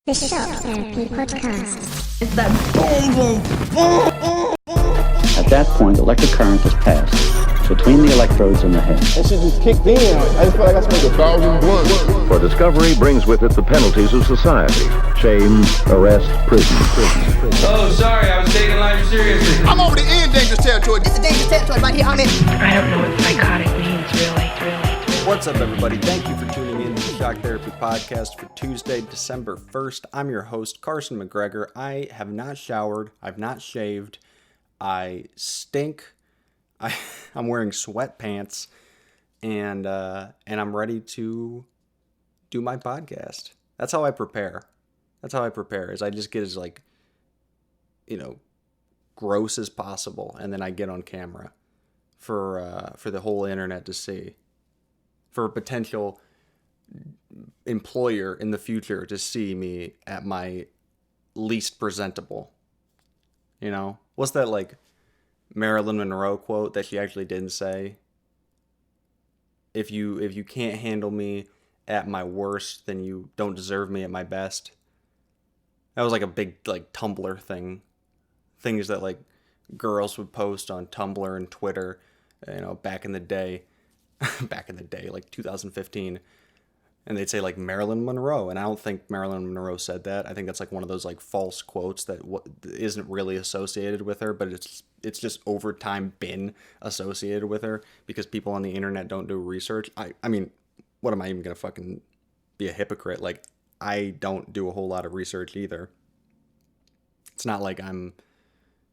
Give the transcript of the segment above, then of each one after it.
The Shock Therapy Podcast. It's that boom, boom, boom, boom. At that point, electric current is passed between the electrodes in the head. That shit just kicked in. I just feel like I smoked 1,000 blunts. For discovery brings with it the penalties of society. Shame, arrest, prison. Oh, sorry, I was taking life seriously. I'm over the end dangerous territory. This is dangerous territory right here. I'm in. I don't know what psychotic means, really. What's up, everybody? Thank you for tuning in to the Shock Therapy Podcast for Tuesday, December 1st. I'm your host, Carson McGregor. I have not showered. I've not shaved. I stink. I'm wearing sweatpants, and I'm ready to do my podcast. That's how I prepare. Is I just get as gross as possible, and then I get on camera for the whole internet to see. For a potential employer in the future to see me at my least presentable. You know? What's that, Marilyn Monroe quote that she actually didn't say? If you can't handle me at my worst, then you don't deserve me at my best. That was a big, Tumblr thing. Things that, girls would post on Tumblr and Twitter, back in the day. Back in the day, 2015, and they'd say Marilyn Monroe, and I don't think Marilyn Monroe said that. I think that's one of those false quotes that isn't really associated with her, but it's just over time been associated with her because people on the internet don't do research. I mean, what am I even gonna fucking be a hypocrite? I don't do a whole lot of research either. It's not like I'm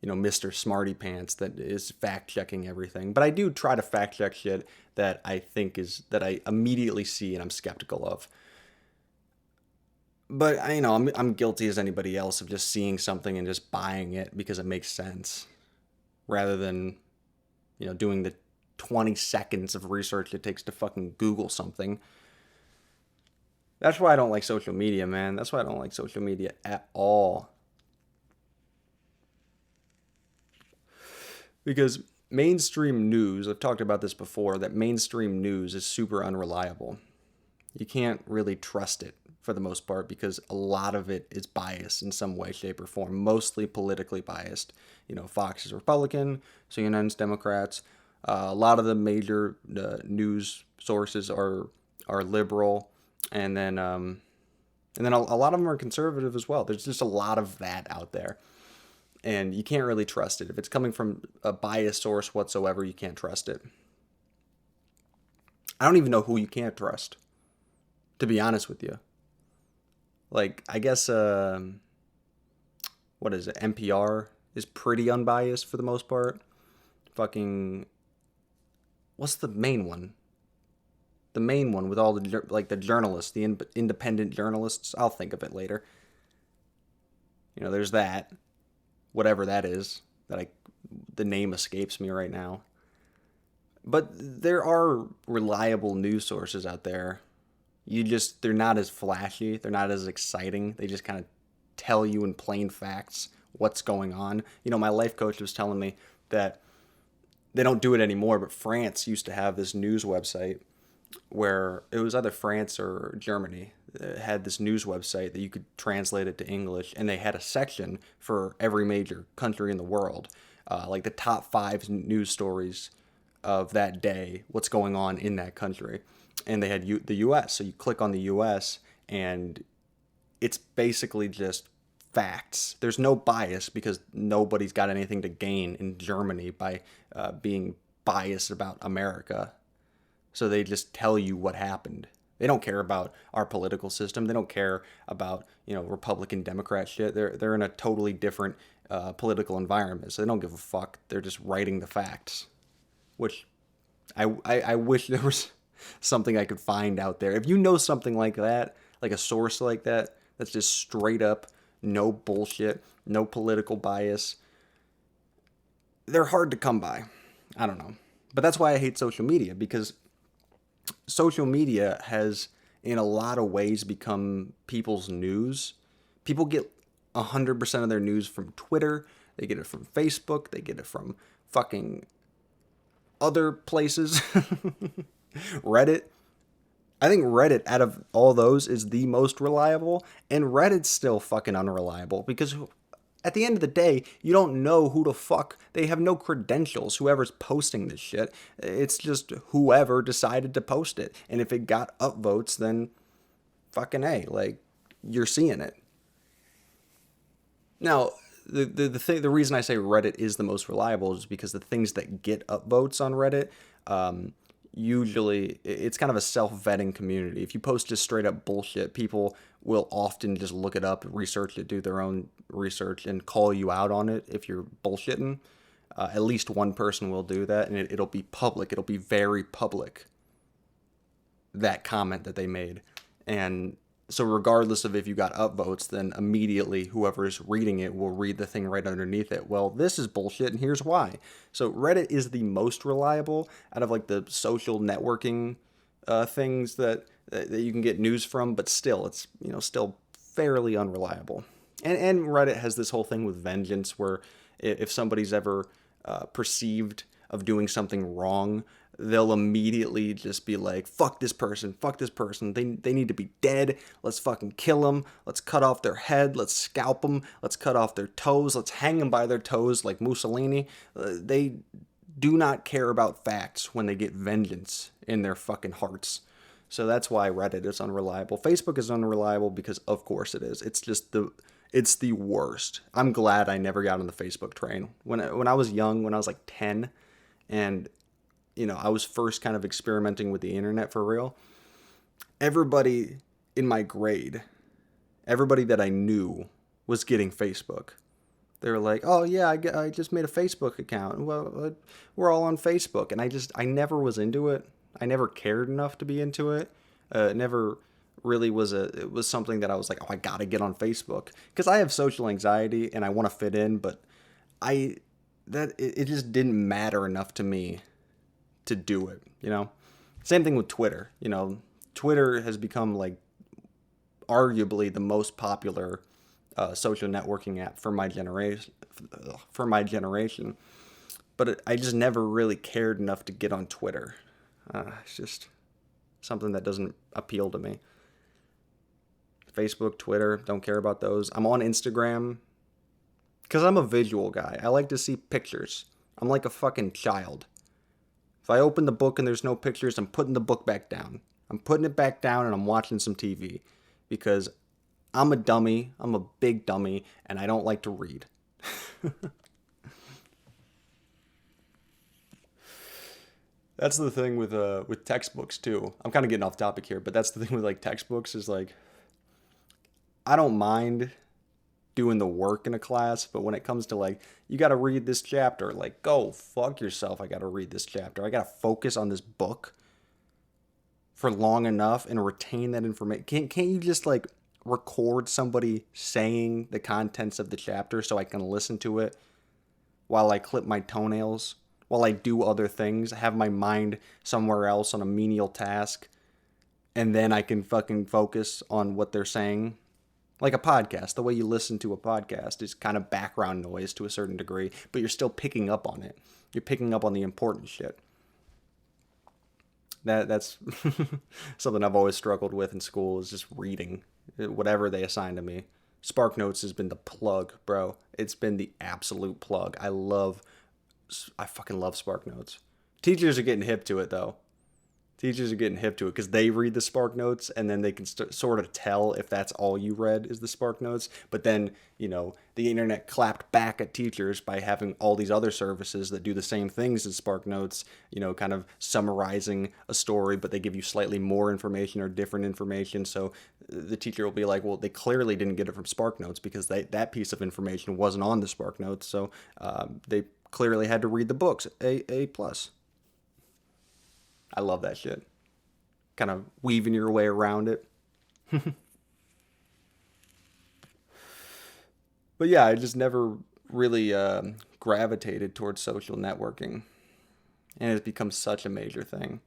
Mr. Smarty Pants that is fact-checking everything. But I do try to fact-check shit that I think that I immediately see and I'm skeptical of. But, I'm guilty as anybody else of just seeing something and just buying it because it makes sense. Rather than, doing the 20 seconds of research it takes to fucking Google something. That's why I don't like social media, man. That's why I don't like social media at all. Because mainstream news, I've talked about this before, that mainstream news is super unreliable. You can't really trust it for the most part because a lot of it is biased in some way, shape, or form, mostly politically biased. Fox is Republican, CNN's Democrats. A lot of the major news sources are liberal, and then a lot of them are conservative as well. There's just a lot of that out there. And you can't really trust it. If it's coming from a biased source whatsoever, you can't trust it. I don't even know who you can't trust, to be honest with you. I guess, what is it? NPR is pretty unbiased for the most part. What's the main one? The main one with all the journalists, the independent journalists. I'll think of it later. There's that. Whatever that is, the name escapes me right now. But there are reliable news sources out there. They're not as flashy, they're not as exciting. They just kind of tell you in plain facts what's going on. My life coach was telling me that they don't do it anymore, but France used to have this news website where it was either France or Germany. Had this news website that you could translate it to English, and they had a section for every major country in the world, the top 5 news stories of that day, what's going on in that country. And they had the U.S., so you click on the U.S., and it's basically just facts. There's no bias because nobody's got anything to gain in Germany by being biased about America. So they just tell you what happened. They don't care about our political system. They don't care about, Republican, Democrat shit. They're in a totally different political environment, so they don't give a fuck. They're just writing the facts, which I wish there was something I could find out there. If you know something like that, like a source like that, that's just straight up, no bullshit, no political bias, they're hard to come by. I don't know. But that's why I hate social media, because social media has, in a lot of ways, become people's news. People get 100% of their news from Twitter. They get it from Facebook. They get it from fucking other places. Reddit. I think Reddit, out of all those, is the most reliable, and Reddit's still fucking unreliable because at the end of the day, you don't know who the fuck, they have no credentials, whoever's posting this shit. It's just whoever decided to post it. And if it got upvotes, then fucking A, like, you're seeing it. Now, the reason I say Reddit is the most reliable is because the things that get upvotes on Reddit, usually it's kind of a self-vetting community. If you post just straight up bullshit, people will often just look it up, research it, do their own research, and call you out on it if you're bullshitting. At least one person will do that, and it'll be public. It'll be very public, that comment that they made. And so regardless of if you got upvotes, then immediately whoever is reading it will read the thing right underneath it. Well, this is bullshit, and here's why. So Reddit is the most reliable out of like the social networking things that you can get news from, but still, it's still fairly unreliable. And Reddit has this whole thing with vengeance, where if somebody's ever perceived of doing something wrong, they'll immediately just be like, fuck this person, they need to be dead, let's fucking kill them, let's cut off their head, let's scalp them, let's cut off their toes, let's hang them by their toes like Mussolini. They do not care about facts when they get vengeance in their fucking hearts. So that's why Reddit is unreliable. Facebook is unreliable because of course it is. It's just it's the worst. I'm glad I never got on the Facebook train. When I was young, when I was like 10, and I was first kind of experimenting with the internet for real, everybody in my grade, everybody that I knew was getting Facebook. They were like, oh yeah, I just made a Facebook account. Well, we're all on Facebook. And I never was into it. I never cared enough to be into it. It never really it was something that I was like, oh, I gotta get on Facebook. Because I have social anxiety and I want to fit in, but it just didn't matter enough to me to do it, Same thing with Twitter. Twitter has become like arguably the most popular social networking app for my generation. But I just never really cared enough to get on Twitter. It's just something that doesn't appeal to me. Facebook, Twitter, don't care about those. I'm on Instagram because I'm a visual guy. I like to see pictures. I'm like a fucking child. If I open the book and there's no pictures, I'm putting the book back down. I'm putting it back down and I'm watching some TV because I'm a dummy. I'm a big dummy and I don't like to read. That's the thing with textbooks too. I'm kind of getting off topic here, but that's the thing with like textbooks is like, I don't mind doing the work in a class, but when it comes to like, you got to read this chapter, like, go fuck yourself. I got to read this chapter. I got to focus on this book for long enough and retain that information. Can't you just like record somebody saying the contents of the chapter so I can listen to it while I clip my toenails, while I do other things, have my mind somewhere else on a menial task, and then I can fucking focus on what they're saying? Like a podcast, the way you listen to a podcast is kind of background noise to a certain degree, but you're still picking up on it. You're picking up on the important shit. That's something I've always struggled with in school, is just reading whatever they assign to me. SparkNotes has been the plug, bro. It's been the absolute plug. I fucking love SparkNotes. Teachers are getting hip to it though. Teachers are getting hip to it because they read the SparkNotes and then they can sort of tell if that's all you read is the SparkNotes. But then, the internet clapped back at teachers by having all these other services that do the same things as SparkNotes, kind of summarizing a story, but they give you slightly more information or different information. So the teacher will be like, well, they clearly didn't get it from SparkNotes because that piece of information wasn't on the SparkNotes. So they clearly had to read the books. A plus. I love that shit. Kind of weaving your way around it. But yeah, I just never really gravitated towards social networking. And it's become such a major thing.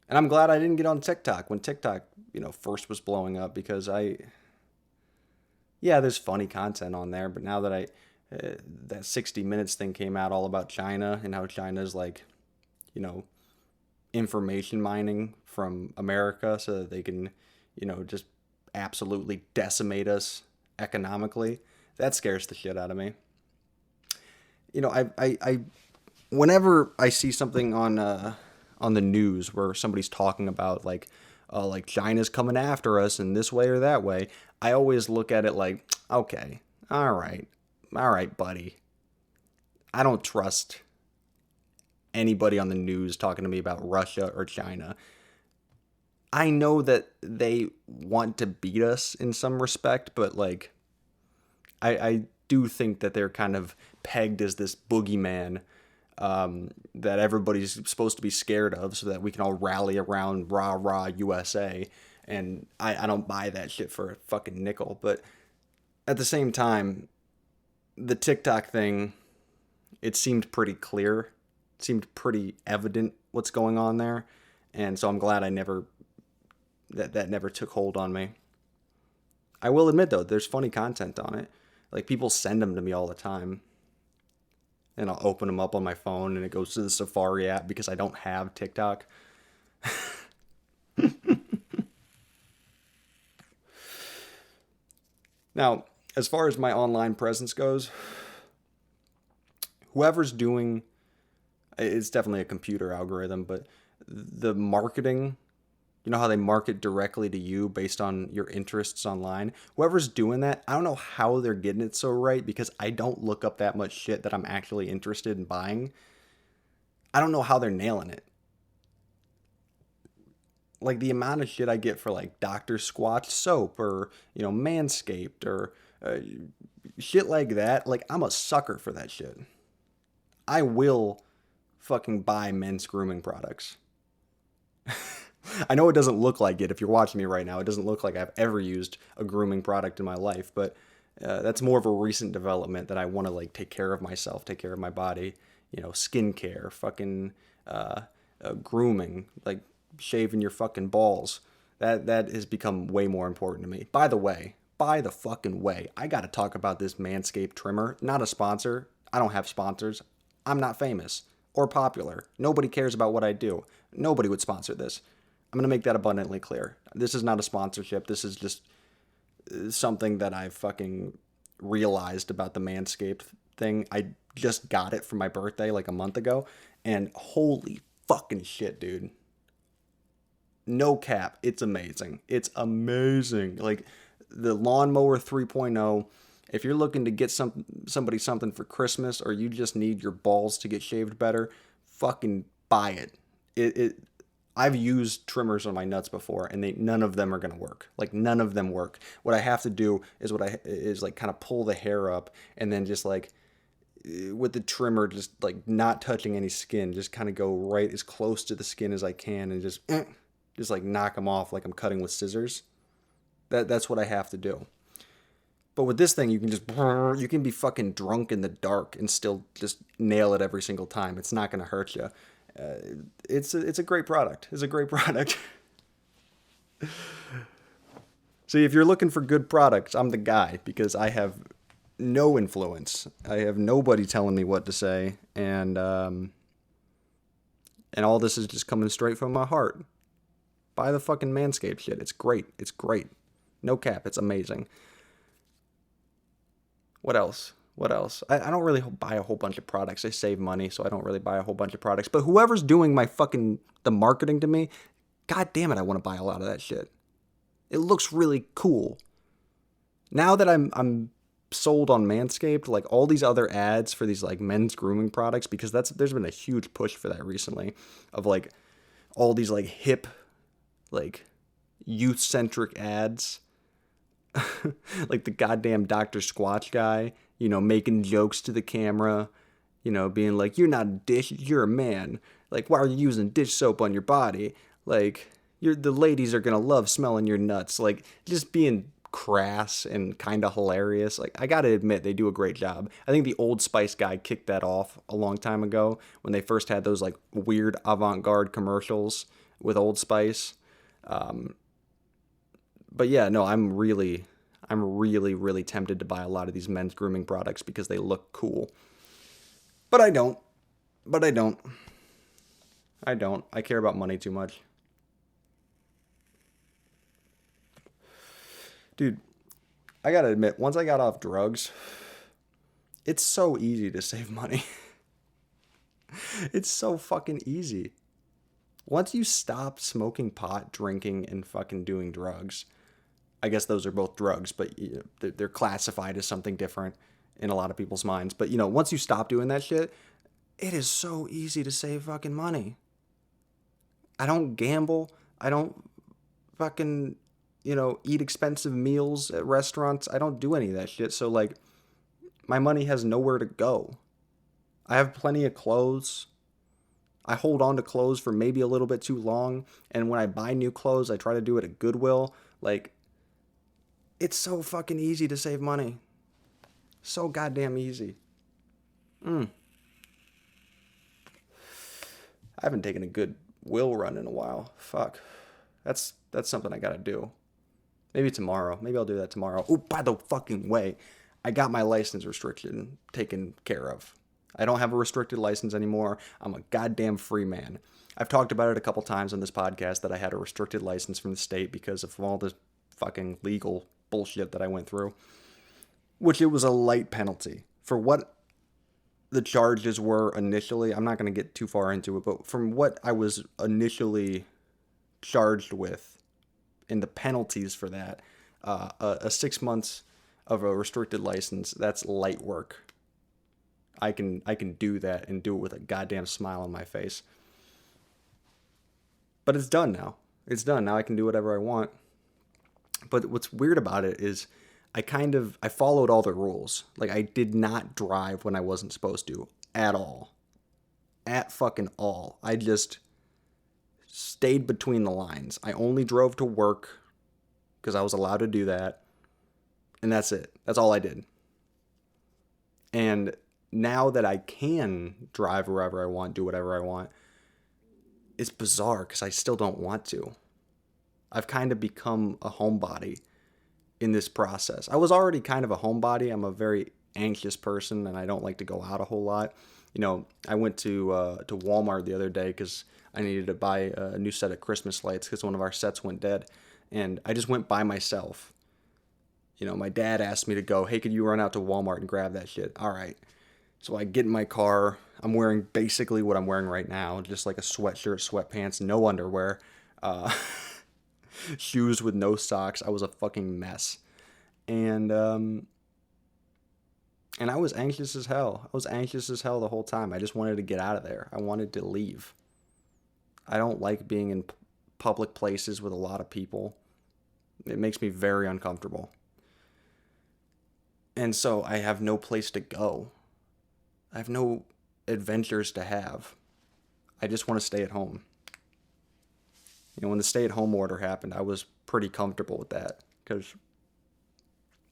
And I'm glad I didn't get on TikTok when TikTok, first was blowing up, because there's funny content on there, but now that that 60 Minutes thing came out all about China and how China's like, information mining from America so that they can, just absolutely decimate us economically. That scares the shit out of me. I whenever I see something on the news where somebody's talking about like China's coming after us in this way or that way, I always look at it like, okay, all right, buddy. I don't trust anybody on the news talking to me about Russia or China. I know that they want to beat us in some respect, but like, I do think that they're kind of pegged as this boogeyman that everybody's supposed to be scared of so that we can all rally around rah rah USA. And I don't buy that shit for a fucking nickel. But at the same time, the TikTok thing, it seemed pretty clear. It seemed pretty evident what's going on there. And so I'm glad that never took hold on me. I will admit though, there's funny content on it. Like people send them to me all the time. And I'll open them up on my phone and it goes to the Safari app because I don't have TikTok. Now, as far as my online presence goes, whoever's doing, it's definitely a computer algorithm, but the marketing, you know how they market directly to you based on your interests online? Whoever's doing that, I don't know how they're getting it so right because I don't look up that much shit that I'm actually interested in buying. I don't know how they're nailing it. Like the amount of shit I get for like Dr. Squatch soap or, Manscaped or shit like that. Like I'm a sucker for that shit. I will fucking buy men's grooming products. I know it doesn't look like it if you're watching me right now. It doesn't look like I've ever used a grooming product in my life, but that's more of a recent development that I want to like take care of myself, take care of my body, skincare, fucking grooming, like shaving your fucking balls. That has become way more important to me. By the fucking way, I got to talk about this Manscaped trimmer. Not a sponsor. I don't have sponsors. I'm not famous or popular. Nobody cares about what I do. Nobody would sponsor this. I'm going to make that abundantly clear. This is not a sponsorship. This is just something that I've fucking realized about the Manscaped thing. I just got it for my birthday like a month ago, and holy fucking shit, dude. No cap. It's amazing. It's amazing. Like the Lawnmower 3.0, if you're looking to get somebody something for Christmas or you just need your balls to get shaved better, fucking buy it. I've used trimmers on my nuts before, and none of them are gonna work. Like none of them work. What I have to do is like kind of pull the hair up, and then just like with the trimmer, just like not touching any skin, just kind of go right as close to the skin as I can, and just like knock them off like I'm cutting with scissors. That's what I have to do. But with this thing, you can be fucking drunk in the dark and still just nail it every single time. It's not gonna hurt you. It's a great product. It's a great product. See, if you're looking for good products, I'm the guy because I have no influence. I have nobody telling me what to say, and all this is just coming straight from my heart. Buy the fucking Manscaped shit. It's great. It's great. No cap. It's amazing. What else? I don't really buy a whole bunch of products. I save money, so I don't really buy a whole bunch of products. But whoever's doing the marketing to me, god damn it, I want to buy a lot of that shit. It looks really cool. Now that I'm sold on Manscaped, like all these other ads for these like men's grooming products, because there's been a huge push for that recently, of like all these like hip, like youth-centric ads. Like the goddamn Dr. Squatch guy, making jokes to the camera, being like, you're not a dish, you're a man. Like, why are you using dish soap on your body? Like, the ladies are gonna love smelling your nuts. Like, just being crass and kind of hilarious. Like, I gotta admit, they do a great job. I think the Old Spice guy kicked that off a long time ago when they first had those like weird avant-garde commercials with Old Spice. But yeah, no, I'm really tempted to buy a lot of these men's grooming products because they look cool. But I don't. I don't. I care about money too much. Dude, I gotta admit, once I got off drugs, it's so easy to save money. It's so fucking easy. Once you stop smoking pot, drinking, and fucking doing drugs, I guess those are both drugs, but they're classified as something different in a lot of people's minds. But, once you stop doing that shit, it is so easy to save fucking money. I don't gamble. I don't fucking, eat expensive meals at restaurants. I don't do any of that shit. So, like, my money has nowhere to go. I have plenty of clothes. I hold on to clothes for maybe a little bit too long. And when I buy new clothes, I try to do it at Goodwill. Like, it's so fucking easy to save money. So goddamn easy. I haven't taken a good will run in a while. Fuck. That's something I gotta do. Maybe tomorrow. Maybe I'll do that tomorrow. Oh, by the fucking way, I got my license restriction taken care of. I don't have a restricted license anymore. I'm a goddamn free man. I've talked about it a couple times on this podcast that I had a restricted license from the state because of all this fucking legal bullshit that I went through. Which it was a light penalty. For what the charges were initially, I'm not going to get too far into it, but from what I was initially charged with and the penalties for that, a 6 months of a restricted license, that's light work. I can do that and do it with a goddamn smile on my face. But it's done now. It's done. Now I can do whatever I want. But what's weird about it is I followed all the rules. Like, I did not drive when I wasn't supposed to at all. At fucking all. I just stayed between the lines. I only drove to work because I was allowed to do that. And that's it. That's all I did. And now that I can drive wherever I want, do whatever I want, it's bizarre because I still don't want to. I've kind of become a homebody in this process. I was already kind of a homebody. I'm a very anxious person and I don't like to go out a whole lot. I went to Walmart the other day because I needed to buy a new set of Christmas lights because one of our sets went dead. And I just went by myself. My dad asked me to go, hey, could you run out to Walmart and grab that shit? All right. So I get in my car. I'm wearing basically what I'm wearing right now, just like a sweatshirt, sweatpants, no underwear, shoes with no socks. I was a fucking mess. And I was anxious as hell. I was anxious as hell the whole time. I just wanted to get out of there. I wanted to leave. I don't like being in public places with a lot of people. It makes me very uncomfortable. And so I have no place to go. I have no adventures to have. I just want to stay at home. When the stay-at-home order happened, I was pretty comfortable with that. Because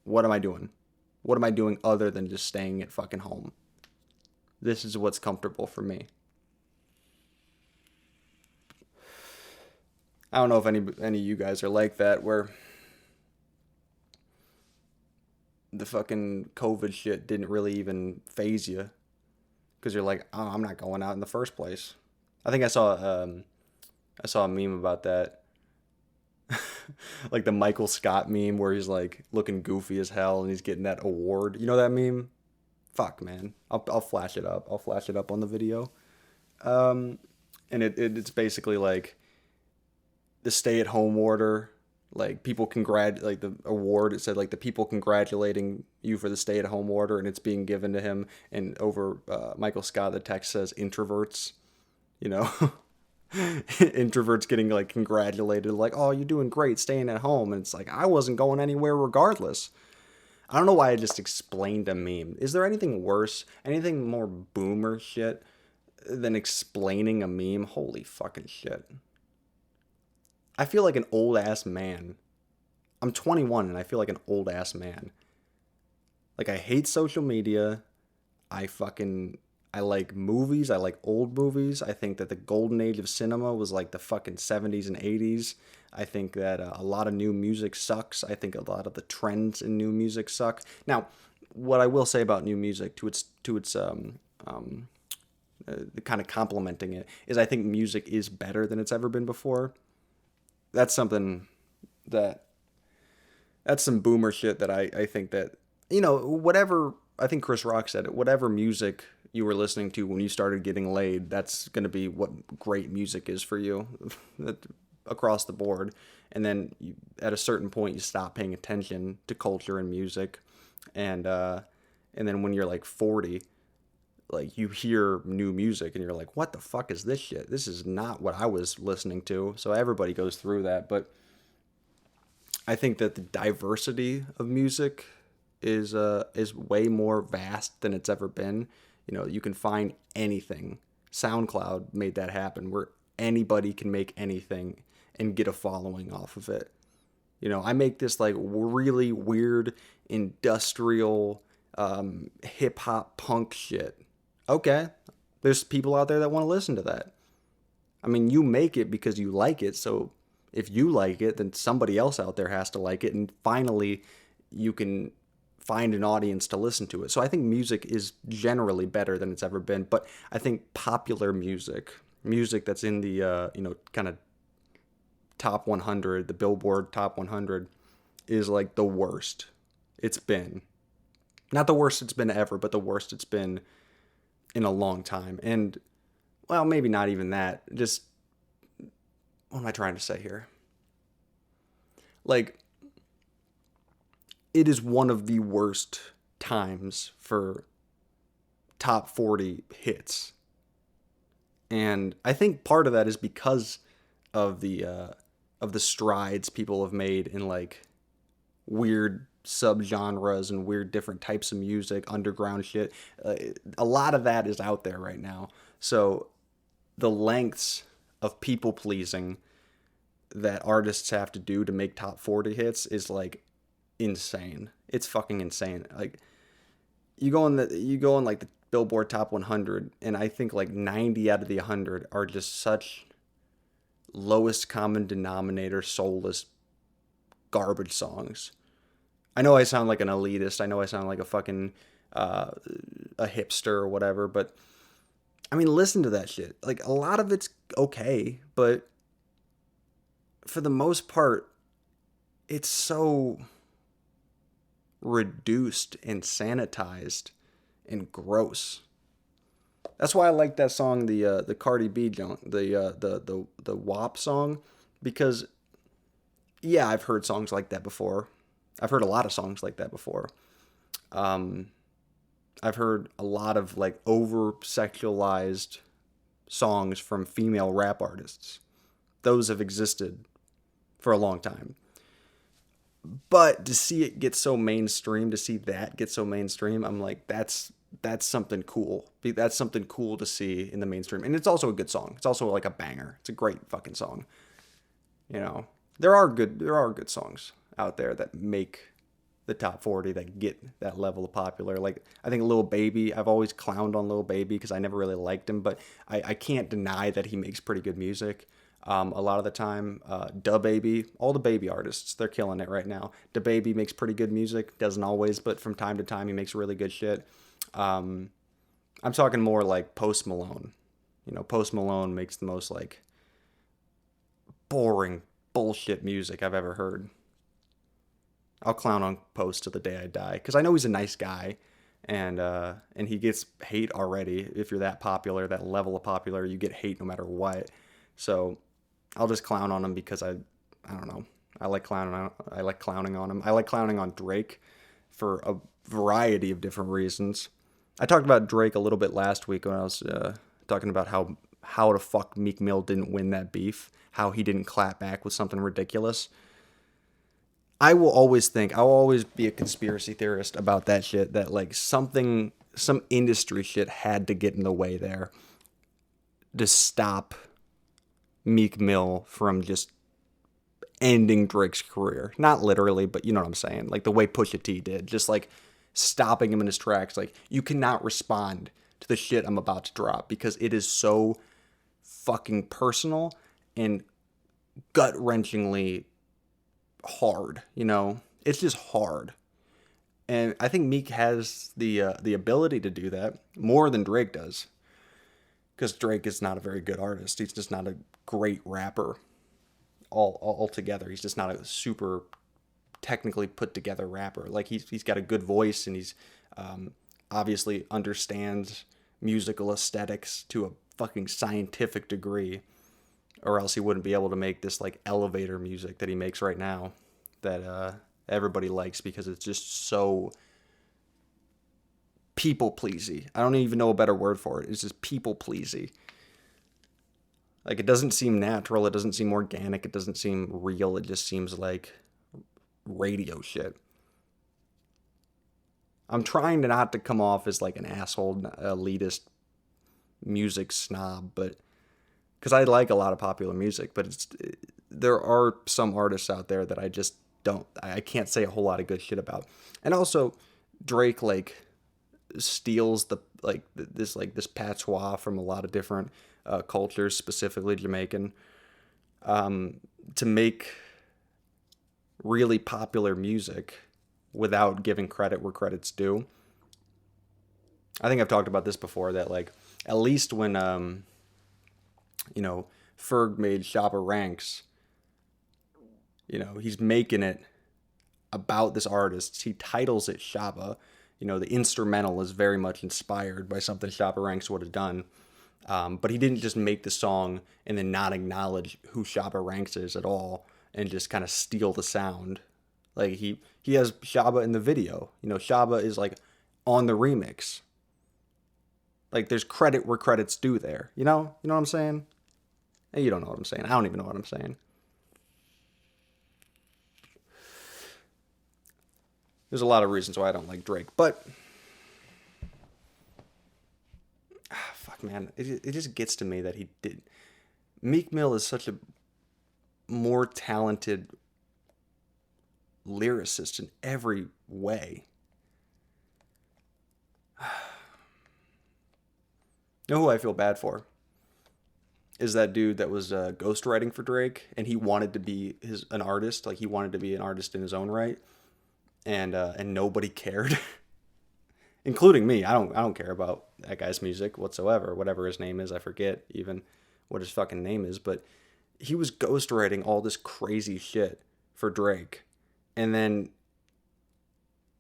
what am I doing? What am I doing other than just staying at fucking home? This is what's comfortable for me. I don't know if any of you guys are like that, where the fucking COVID shit didn't really even faze you. Because you're like, oh, I'm not going out in the first place. I think I saw a meme about that. Like the Michael Scott meme where he's like looking goofy as hell and he's getting that award. You know that meme? Fuck, man. I'll flash it up. I'll flash it up on the video. And it's basically like the stay-at-home order. Like people like the award, it said like the people congratulating you for the stay-at-home order, and it's being given to him. And over Michael Scott, the text says introverts. Introverts getting like congratulated, like, oh, you're doing great staying at home. And it's like, I wasn't going anywhere regardless. I don't know why I just explained a meme. Is there anything worse, anything more boomer shit than explaining a meme? Holy fucking shit. I feel like an old ass man. I'm 21 and I feel like an old ass man. Like, I hate social media. I like movies. I like old movies. I think that the golden age of cinema was like the fucking 70s and 80s. I think that a lot of new music sucks. I think a lot of the trends in new music suck. Now, what I will say about new music, to its kind of complementing it, is I think music is better than it's ever been before. That's something that's some boomer shit that I think that, whatever, I think Chris Rock said it, whatever music you were listening to when you started getting laid, that's going to be what great music is for you across the board. And then at a certain point, you stop paying attention to culture and music. And then when you're like 40, like you hear new music and you're like, what the fuck is this shit? This is not what I was listening to. So everybody goes through that. But I think that the diversity of music is way more vast than it's ever been. You can find anything. SoundCloud made that happen, where anybody can make anything and get a following off of it. I make this like really weird industrial hip hop punk shit. Okay, there's people out there that want to listen to that. I mean, you make it because you like it, so if you like it, then somebody else out there has to like it, and finally you can find an audience to listen to it. So I think music is generally better than it's ever been, but I think popular music that's in the kind of top 100, the Billboard top 100, is like the worst it's been. Not the worst it's been ever, but the worst it's been in a long time. And, well, maybe not even that. Just, what am I trying to say here? Like, it is one of the worst times for top 40 hits. And I think part of that is because of the strides people have made in like weird subgenres and weird different types of music, underground shit. A lot of that is out there right now. So the lengths of people pleasing that artists have to do to make top 40 hits is like insane. It's fucking insane. Like you go in like the Billboard top 100, and I think like 90 out of the 100 are just such lowest common denominator, soulless garbage songs. I know I sound like an elitist. I know I sound like a fucking a hipster or whatever, but I mean, listen to that shit. Like, a lot of it's okay, but for the most part, it's so reduced and sanitized and gross. That's why I like that song, the Cardi B joint, the WAP song, because yeah, I've heard songs like that before. I've heard a lot of songs like that before. I've heard a lot of like over-sexualized songs from female rap artists. Those have existed for a long time. But to see it get so mainstream, to see that get so mainstream, I'm like, that's something cool. That's something cool to see in the mainstream. And it's also a good song. It's also like a banger. It's a great fucking song. There are good songs out there that make the top 40, that get that level of popular. Like, I think Lil Baby, I've always clowned on Lil Baby because I never really liked him, but I can't deny that he makes pretty good music. A lot of the time, DaBaby, all the baby artists, they're killing it right now. DaBaby makes pretty good music, doesn't always, but from time to time he makes really good shit. I'm talking more like Post Malone. Post Malone makes the most like boring bullshit music I've ever heard. I'll clown on Post till the day I die, because I know he's a nice guy, and he gets hate already. If you're that popular, that level of popular, you get hate no matter what. So I'll just clown on him because I don't know. I like clowning on him. I like clowning on Drake for a variety of different reasons. I talked about Drake a little bit last week when I was talking about how the fuck Meek Mill didn't win that beef, how he didn't clap back with something ridiculous. I'll always be a conspiracy theorist about that shit, that like some industry shit had to get in the way there to stop Meek Mill from just ending Drake's career. Not literally, but you know what I'm saying. Like the way Pusha T did, just like stopping him in his tracks. Like, you cannot respond to the shit I'm about to drop because it is so fucking personal and gut-wrenchingly hard, It's just hard. And I think Meek has the ability to do that more than Drake does. Because Drake is not a very good artist. He's just not a great rapper altogether. He's just not a super technically put together rapper. Like he's got a good voice, and he's obviously understands musical aesthetics to a fucking scientific degree, or else he wouldn't be able to make this like elevator music that he makes right now that everybody likes, because it's just so people pleasy. I don't even know a better word for it. It's just people pleasy. Like, it doesn't seem natural. It doesn't seem organic. It doesn't seem real. It just seems like radio shit. I'm trying to not to come off as like an asshole, elitist music snob, but because I like a lot of popular music, but there are some artists out there that I just I can't say a whole lot of good shit about. And also, Drake like steals this patois from a lot of different cultures, specifically Jamaican, to make really popular music without giving credit where credit's due. I think I've talked about this before, that like at least when Ferg made Shabba Ranks, he's making it about this artist. He titles it Shabba. The instrumental is very much inspired by something Shabba Ranks would have done. But he didn't just make the song and then not acknowledge who Shabba Ranks is at all and just kind of steal the sound. Like he has Shabba in the video. Shabba is like on the remix. Like there's credit where credit's due there. You know what I'm saying? Hey, you don't know what I'm saying. I don't even know what I'm saying. There's a lot of reasons why I don't like Drake, but fuck, man, it just gets to me that he did. Meek Mill is such a more talented lyricist in every way. You know who I feel bad for? Is that dude that was ghostwriting for Drake, and he wanted to be an artist. Like, he wanted to be an artist in his own right, and nobody cared, including me. I don't care about that guy's music whatsoever. Whatever his name is, I forget even what his fucking name is. But he was ghostwriting all this crazy shit for Drake, and then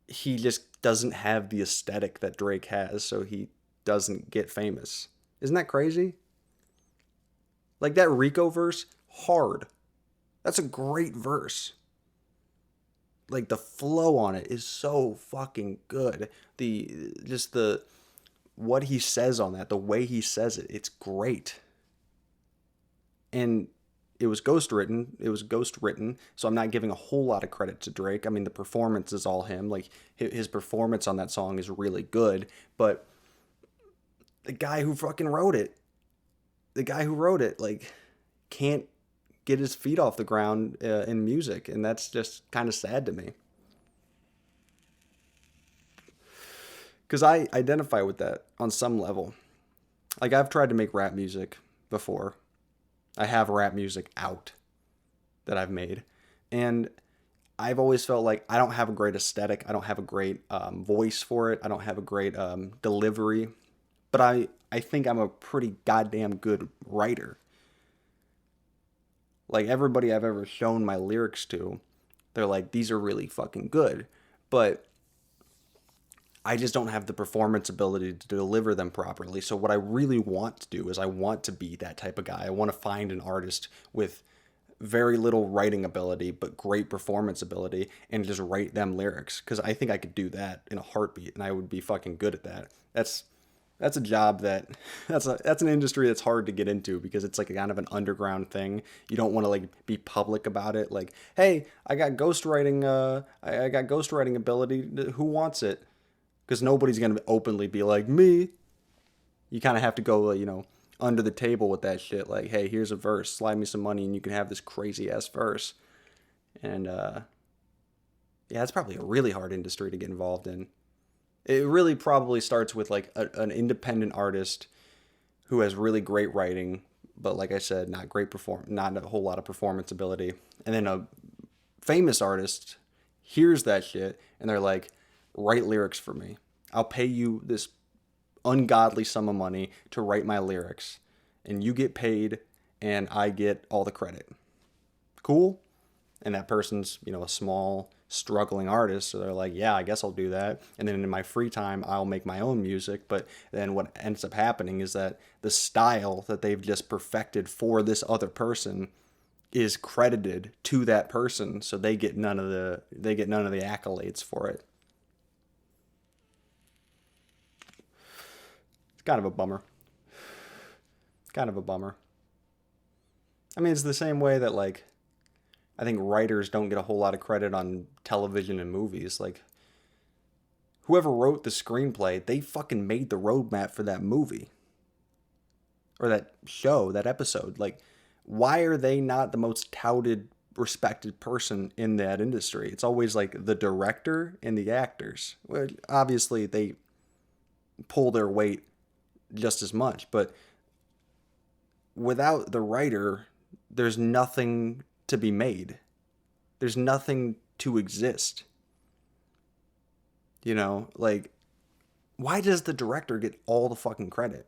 he just doesn't have the aesthetic that Drake has, so he doesn't get famous. Isn't that crazy? Like that Rico verse, hard. That's a great verse. Like the flow on it is so fucking good. What he says on that, the way he says it, it's great. And it was ghostwritten, so I'm not giving a whole lot of credit to Drake. I mean, the performance is all him. Like his performance on that song is really good, but the guy who wrote it, like, can't get his feet off the ground in music, and that's just kind of sad to me. Because I identify with that on some level. Like, I've tried to make rap music before. I have rap music out that I've made, and I've always felt like I don't have a great aesthetic. I don't have a great voice for it. I don't have a great delivery. But I think I'm a pretty goddamn good writer. Like, everybody I've ever shown my lyrics to, they're like, these are really fucking good. But I just don't have the performance ability to deliver them properly. So what I really want to do is I want to be that type of guy. I want to find an artist with very little writing ability, but great performance ability, and just write them lyrics. Because I think I could do that in a heartbeat, and I would be fucking good at that. That's a job that's an industry that's hard to get into, because it's like kind of an underground thing. You don't want to like be public about it. Like, hey, I got ghostwriting. I got ghostwriting ability. Who wants it? Because nobody's gonna openly be like me. You kind of have to go, under the table with that shit. Like, hey, here's a verse. Slide me some money, and you can have this crazy ass verse. And yeah, it's probably a really hard industry to get involved in. It really probably starts with like an independent artist who has really great writing, but like I said, not a whole lot of performance ability. And then a famous artist hears that shit and they're like, write lyrics for me. I'll pay you this ungodly sum of money to write my lyrics, and you get paid and I get all the credit. Cool? And that person's, a small, struggling artist, so they're like, yeah, I guess I'll do that. And then in my free time, I'll make my own music. But then what ends up happening is that the style that they've just perfected for this other person is credited to that person, so they get none of the accolades for it. It's kind of a bummer. I mean, it's the same way that, like, I think writers don't get a whole lot of credit on television and movies. Like, whoever wrote the screenplay, they fucking made the roadmap for that movie. Or that show, that episode. Like, why are they not the most touted, respected person in that industry? It's always like the director and the actors. Well, obviously, they pull their weight just as much. But without the writer, there's nothing to be made. There's nothing to exist. Like, why does the director get all the fucking credit?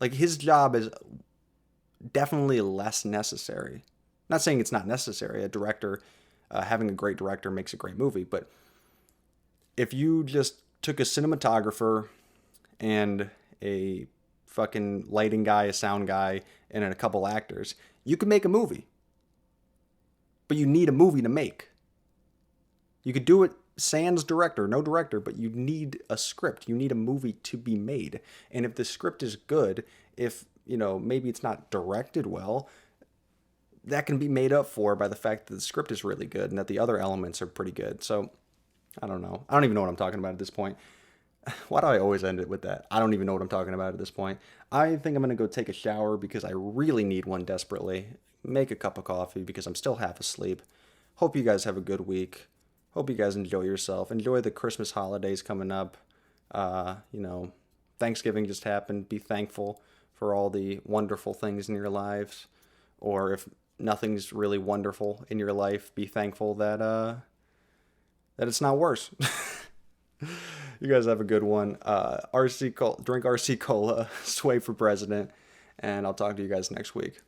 Like, his job is definitely less necessary. Not saying it's not necessary. A director, having a great director makes a great movie. But if you just took a cinematographer and a fucking lighting guy, a sound guy, and a couple actors, you could make a movie. But you need a movie to make. You could do it sans director, no director, but you need a script. You need a movie to be made. And if the script is good, if, maybe it's not directed well, that can be made up for by the fact that the script is really good and that the other elements are pretty good. So, I don't know. I don't even know what I'm talking about at this point. Why do I always end it with that? I don't even know what I'm talking about at this point. I think I'm going to go take a shower because I really need one desperately. Make a cup of coffee because I'm still half asleep. Hope you guys have a good week. Hope you guys enjoy yourself. Enjoy the Christmas holidays coming up. Thanksgiving just happened. Be thankful for all the wonderful things in your lives. Or if nothing's really wonderful in your life, be thankful that it's not worse. You guys have a good one. Drink RC Cola, sway for president, and I'll talk to you guys next week.